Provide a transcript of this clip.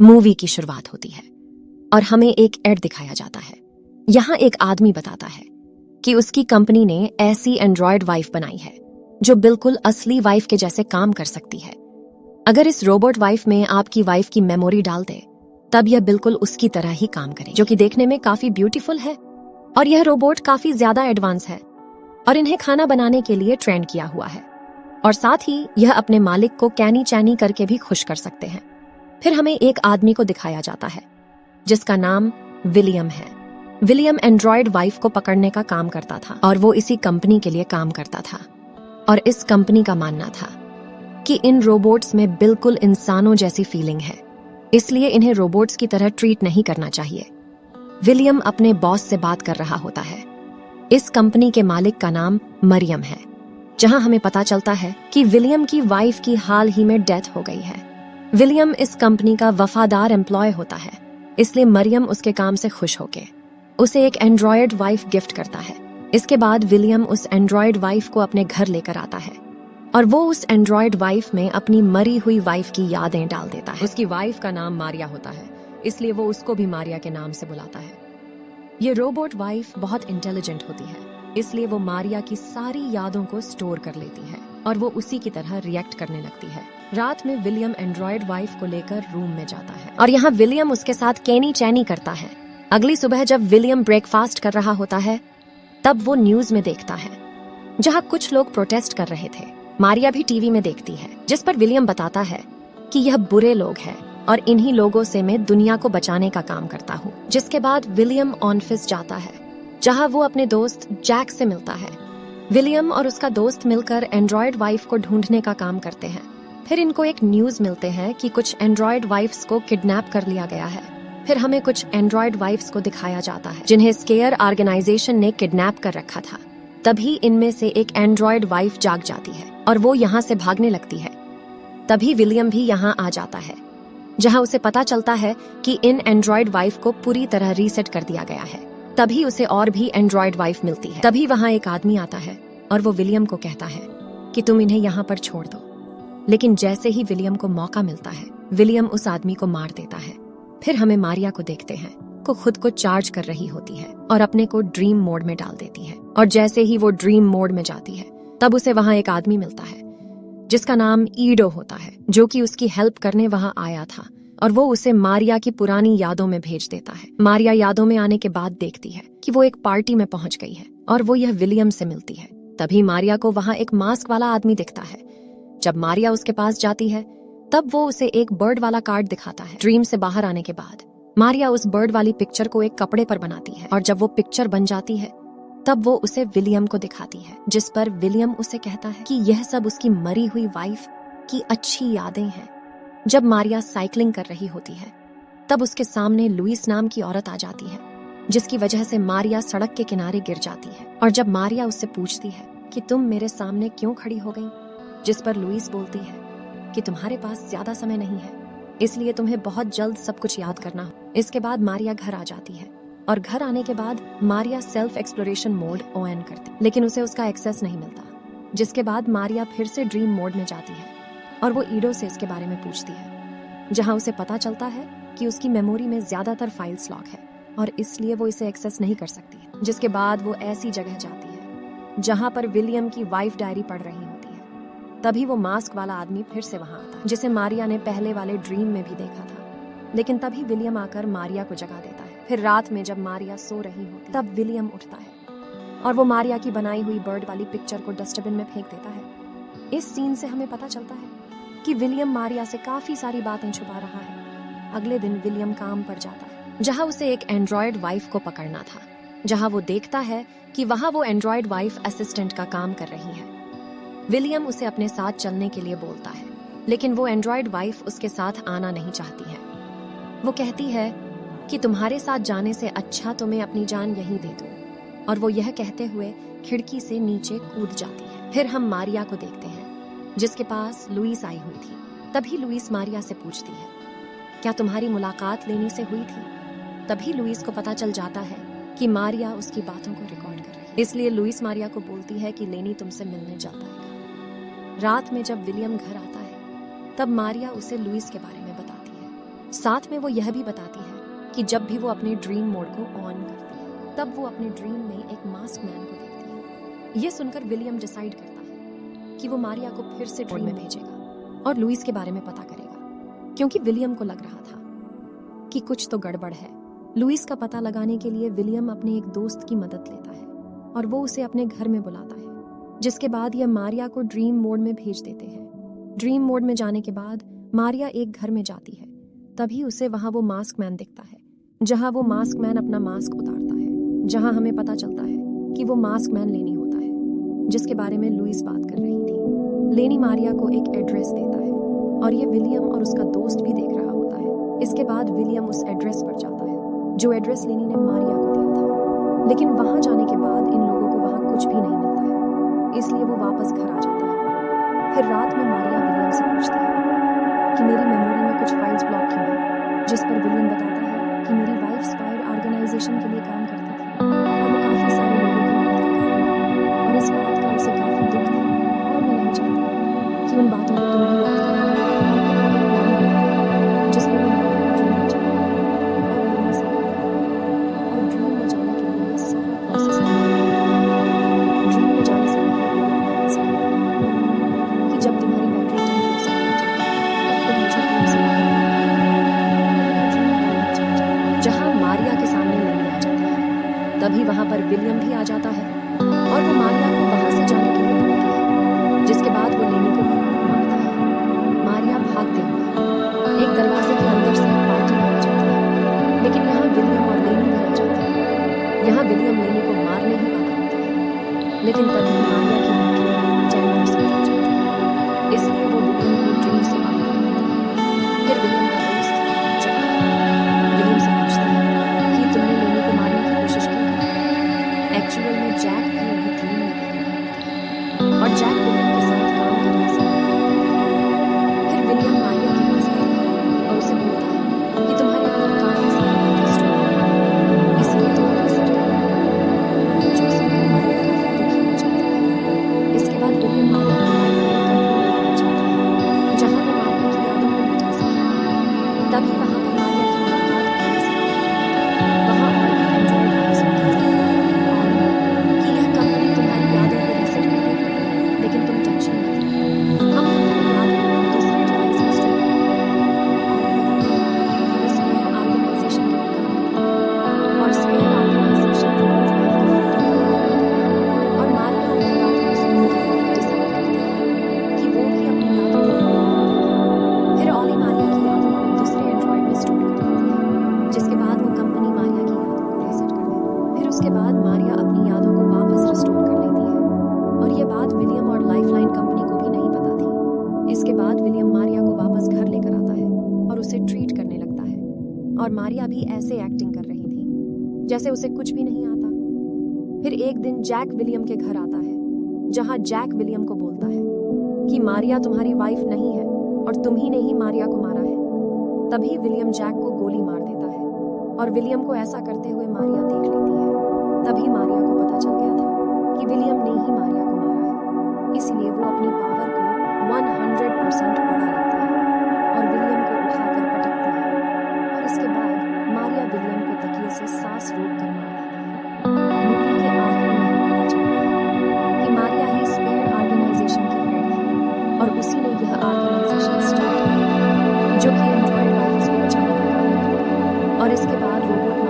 Movie की शुरुआत होती है और हमें एक एड दिखाया जाता है। यहाँ एक आदमी बताता है कि उसकी कंपनी ने ऐसी एंड्रॉयड वाइफ बनाई है जो बिल्कुल असली वाइफ के जैसे काम कर सकती है। अगर इस रोबोट वाइफ में आपकी वाइफ की मेमोरी डाल दे तब यह बिल्कुल उसकी तरह ही काम करे, जो कि देखने में काफी ब्यूटीफुल है। और यह रोबोट काफी ज्यादा एडवांस है और इन्हें खाना बनाने के लिए ट्रेंड किया हुआ है और साथ ही यह अपने मालिक को कैनी चैनी करके भी खुश कर सकते हैं। फिर हमें एक आदमी को दिखाया जाता है जिसका नाम विलियम है। विलियम एंड्रॉयड वाइफ को पकड़ने का काम करता था और वो इसी कंपनी के लिए काम करता था। और इस कंपनी का मानना था कि इन रोबोट्स में बिल्कुल इंसानों जैसी फीलिंग है, इसलिए इन्हें रोबोट्स की तरह ट्रीट नहीं करना चाहिए। विलियम अपने बॉस से बात कर रहा होता है। इस कंपनी के मालिक का नाम मरियम है, जहां हमें पता चलता है कि विलियम की वाइफ की हाल ही में डेथ हो गई है। विलियम इस कंपनी का वफादार एम्प्लॉय होता है, इसलिए मरियम उसके काम से खुश होके उसे एक एंड्रॉयड वाइफ गिफ्ट करता है। इसके बाद विलियम उस एंड्रॉयड वाइफ को अपने घर लेकर आता है और वो उस एंड्रॉयड वाइफ में अपनी मरी हुई वाइफ की यादें डाल देता है। उसकी वाइफ का नाम मारिया होता है, इसलिए वो उसको भी मारिया के नाम से बुलाता है। ये रोबोट वाइफ बहुत इंटेलिजेंट होती है, इसलिए वो मारिया की सारी यादों को स्टोर कर लेती है और वो उसी की तरह रिएक्ट करने लगती है। रात में विलियम एंड्रॉयड वाइफ को लेकर रूम में जाता है और यहाँ विलियम उसके साथ कैनी चैनी करता है। अगली सुबह जब विलियम ब्रेकफास्ट कर रहा होता है तब वो न्यूज में देखता है जहाँ कुछ लोग प्रोटेस्ट कर रहे थे। मारिया भी टीवी में देखती है, जिस पर विलियम बताता है कि यह बुरे लोग हैं और इन्हीं लोगों से मैं दुनिया को बचाने का काम करता हूँ। जिसके बाद विलियम ऑफिस जाता है जहाँ वो अपने दोस्त जैक से मिलता है। विलियम और उसका दोस्त मिलकर एंड्रॉयड वाइफ को ढूंढने का काम करते हैं। फिर इनको एक न्यूज मिलते हैं कि कुछ एंड्रॉयड वाइफ्स को किडनैप कर लिया गया है। फिर हमें कुछ एंड्रॉयड वाइफ्स को दिखाया जाता है जिन्हें स्केयर ऑर्गेनाइजेशन ने किडनैप कर रखा था। तभी इनमें से एक एंड्रॉयड वाइफ जाग जाती है और वो यहाँ से भागने लगती है। तभी विलियम भी यहाँ आ जाता है जहाँ उसे पता चलता है कि इन एंड्रॉयड वाइफ को पूरी तरह रीसेट कर दिया गया है। तभी उसे और भी एंड्रॉयड वाइफ मिलती है। तभी वहाँ एक आदमी आता है और वो विलियम को कहता है कि तुम इन्हें यहाँ पर छोड़ दो। लेकिन जैसे ही विलियम को मौका मिलता है विलियम उस आदमी को मार देता है। फिर हमें मारिया को देखते हैं को खुद को चार्ज कर रही होती है और अपने को ड्रीम मोड में डाल देती है। और जैसे ही वो ड्रीम मोड में जाती है तब उसे वहाँ एक आदमी मिलता है जिसका नाम ईडो होता है, जो कि उसकी हेल्प करने वहाँ आया था और वो उसे मारिया की पुरानी यादों में भेज देता है। मारिया यादों में आने के बाद देखती है कि वो एक पार्टी में पहुंच गई है और वो यह विलियम से मिलती है। तभी मारिया को वहाँ एक मास्क वाला आदमी दिखता है। जब मारिया उसके पास जाती है तब वो उसे एक बर्ड वाला कार्ड दिखाता है। ड्रीम से बाहर आने के बाद मारिया उस बर्ड वाली पिक्चर को एक कपड़े पर बनाती है और जब वो पिक्चर बन जाती है तब वो उसे विलियम को दिखाती है, जिस पर विलियम उसे कहता है कि यह सब उसकी मरी हुई वाइफ की अच्छी यादें हैं। जब मारिया साइकिलिंग कर रही होती है तब उसके सामने लुइस नाम की औरत आ जाती है, जिसकी वजह से मारिया सड़क के किनारे गिर जाती है। और जब मारिया उससे पूछती है कि तुम मेरे सामने क्यों खड़ी हो गई, जिस पर लुइस बोलती है कि तुम्हारे पास ज्यादा समय नहीं है, इसलिए तुम्हें बहुत जल्द सब कुछ याद करना हो। इसके बाद मारिया घर आ जाती है और घर आने के बाद Maria self exploration mode on करती, लेकिन उसे उसका एक्सेस नहीं मिलता। जिसके बाद मारिया फिर से ड्रीम मोड में जाती है और वो ईडो से इसके बारे में पूछती है, जहां उसे पता चलता है कि उसकी मेमोरी में ज्यादातर फाइल्स लॉक है और इसलिए वो इसे एक्सेस नहीं कर सकती है। जिसके बाद वो ऐसी जगह जाती है जहां पर विलियम की वाइफ डायरी पढ़ रही होती है। तभी वो मास्क वाला आदमी फिर से वहां आता है, जिसे मारिया ने पहले वाले ड्रीम में भी देखा था। लेकिन तभी विलियम आकर मारिया को जगा देता है। फिर रात में जब मारिया सो रही होती तब विलियम उठता है और वो मारिया की बनाई हुई बर्ड वाली पिक्चर को डस्टबिन में फेंक देता है। इस सीन से हमें पता चलता है कि विलियम मारिया से काफी सारी बातें छुपा रहा है। अगले दिन विलियम काम पर जाता है जहां उसे एक एंड्रॉयड वाइफ को पकड़ना था, जहां वो देखता है कि वहां वो एंड्रॉयड वाइफ असिस्टेंट का काम कर रही है। विलियम उसे अपने साथ चलने के लिए बोलता है, लेकिन वो एंड्रॉयड वाइफ उसके साथ आना नहीं चाहती है। वो कहती है कि तुम्हारे साथ जाने से अच्छा तो मैं अपनी जान यहीं दे दूं। और वो यह कहते हुए खिड़की से नीचे कूद जाती है। फिर हम मारिया को देखते हैं जिसके पास लुइस आई हुई थी। तभी लुइस मारिया से पूछती है, क्या तुम्हारी मुलाकात लेनी से हुई थी? तभी लुइस को पता चल जाता है कि मारिया उसकी बातों को रिकॉर्ड कर रही है, इसलिए लुइस मारिया को बोलती है कि लेनी तुमसे मिलने जल्द आएगा। रात में जब विलियम घर आता है तब मारिया उसे लुइस के बारे में बताती है, साथ में वो यह भी बताती है कि जब भी वो अपने ड्रीम मोड को ऑन करती है तब वो अपने ड्रीम में एक मास्क मैन को देखती है। ये सुनकर विलियम डिसाइड करता है कि वो मारिया को फिर से ड्रीम में भेजेगा और लुइस के बारे में पता करेगा, क्योंकि विलियम को लग रहा था कि कुछ तो गड़बड़ है। लुइस का पता लगाने के लिए विलियम अपने एक दोस्त की मदद लेता है और वो उसे अपने घर में बुलाता है, जिसके बाद यह मारिया को ड्रीम मोड में भेज देते हैं। ड्रीम मोड में जाने के बाद मारिया एक घर में जाती है, तभी उसे वहां वो मास्क मैन दिखता है, जहां वो मास्क मैन अपना मास्क उतारता है, जहां हमें पता चलता है कि वो मास्क मैन लेनी होता है, जिसके बारे में लुइस बात कर रही थी। लेनी मारिया को एक एड्रेस देता है और ये विलियम और उसका दोस्त भी देख रहा होता है। इसके बाद विलियम उस एड्रेस पर जाता है जो एड्रेस लेनी ने मारिया को दिया था, लेकिन वहां जाने के बाद इन लोगों को वहां कुछ भी नहीं मिलता है, इसलिए वो वापस घर आ जाता है। फिर रात में मारिया विलियम से पूछती है कि मेरी मेमोरी में कुछ फाइल्स ब्लॉक क्यों हैं, जिस पर विलियम बताता है कि मेरी वाइफ स्पायर ऑर्गेनाइजेशन के लिए काम करती थी और वो काफी सारे लोगों की मौत का कारण बनी और इस बात का उसे काफी दुख था और मैं नहीं चाहती कि उन बातों को तुम भी याद करो। और फिर वो एक प्लान बनाता है जिसमें वो मारिया को ड्रीम में जाएगा और लेनी से मिलता है और ड्रीम में जाने के लिए ये सारा प्रोसेस ड्रीम में जाने से पहले विलियम मारिया से कहता है कि जब तुम्हारी बैटरी 10% हो जाए तब तुम मुझे ड्रीम से बाहर जहां मारिया के सामने लेनी आ जाता है। तभी वहां पर विलियम भी आ जाता है और वो मारिया को वहां से जाने के लिए बोलता है, जिसके बाद वो लेनी को मारता है। मारिया भागते हुए एक दरवाजे के अंदर से एक पार्टी में आ जाती है, लेकिन यहाँ विलियम और लेनी भी आ जाते हैं। यहाँ विलियम लेनी को मारने ही वाला होता है, लेकिन तभी मारिया की बैटरी 10% हो जाती है, इसलिए वो विलियम को ड्रीम से बाहर ले आता है। फिर विलियम का दोस्त जैक विलियम से पूछता है कि तुमने लेनी को मारने की कोशिश क्यों की। एक्चुअल में जैक भी उन्हें ड्रीम में देख रहा होता है और जैक विलियम के साथ काम करने से मना कर देता है। फिर विलियम मारिया के पास आता है और उसे बोलता है कि तुम्हारे अंदर काफी सारी बातें स्टोर हो गई हैं, इसलिए तुम्हें रीसेट करना होगा। जो सुनकर मारिया काफी दुखी हो जाती है। इसके बाद विलियम मारिया की लाइफलाइन कंपनी में लेना चाहता है, जहां वो मारिया की यादों को मिटा सके। तभी वहां पर मारिया की मुलाकात पुलिस से होती है। वहां और भी एंड्रॉइड वाइफ होती थी कि यह कंपनी तुम्हारी यादों को रीसेट कर देगी, लेकिन तुम टेंशन मत लो, हम तुम्हारी यादों को दूसरे डिवाइस में स्टोर कर देंगे। और बताते हैं कि वो स्पेयर ऑर्गेनाइजेशन के लिए काम करती है और स्पेयर ऑर्गेनाइजेशन रिमोट वाइफ की फोटो को लगाती है और मारिया उनकी बातों को सुनने के बाद डिसाइड करती है कि वो भी अपनी यादों को खोने नहीं देगी। फिर ऑली मारिया की यादों को दूसरे एंड्रॉइड में स्टोर कर देती है, जिसके बाद वो कंपनी मारिया की यादों को रीसेट कर देती है। फिर उसके बाद मारिया अपनी यादों को वापस रिस्टोर कर लेती है और ये बात विलियम और लाइफलाइन कंपनी को भी नहीं पता थी। इसके बाद विलियम मारिया को वापस घर लेकर आता है और उसे ट्रीट करने लगता है और मारिया भी ऐसे एक्टिंग कर रही थी जैसे उसे कुछ भी नहीं आता। फिर एक दिन जैक विलियम के घर आता है, जहां जैक विलियम को बोलता है कि मारिया तुम्हारी वाइफ नहीं है और तुम ही ने ही मारिया को मारा है। तभी विलियम जैक को गोली मार देता है और विलियम को ऐसा करते हुए मारिया देख लेती है। तभी मारिया को पता चल गया था कि विलियम ने ही मारिया को मारा है, इसलिए वो अपनी पावर को 100% बढ़ा लेती है और विलियम को उठाकर पटकती है और इसके बाद मारिया विलियम को तकिए से सांस रोककर मार देती है। मूवी के आखिर में पता चलता है कि मारिया ही स्पेयर ऑर्गेनाइजेशन की हेड थी और उसी ने यह ऑर्गेनाइजेशन स्टार्ट किया था, जो कि एंड्रॉइड वाइफ को बचाने का काम करती है। और इसके बाद रोबोट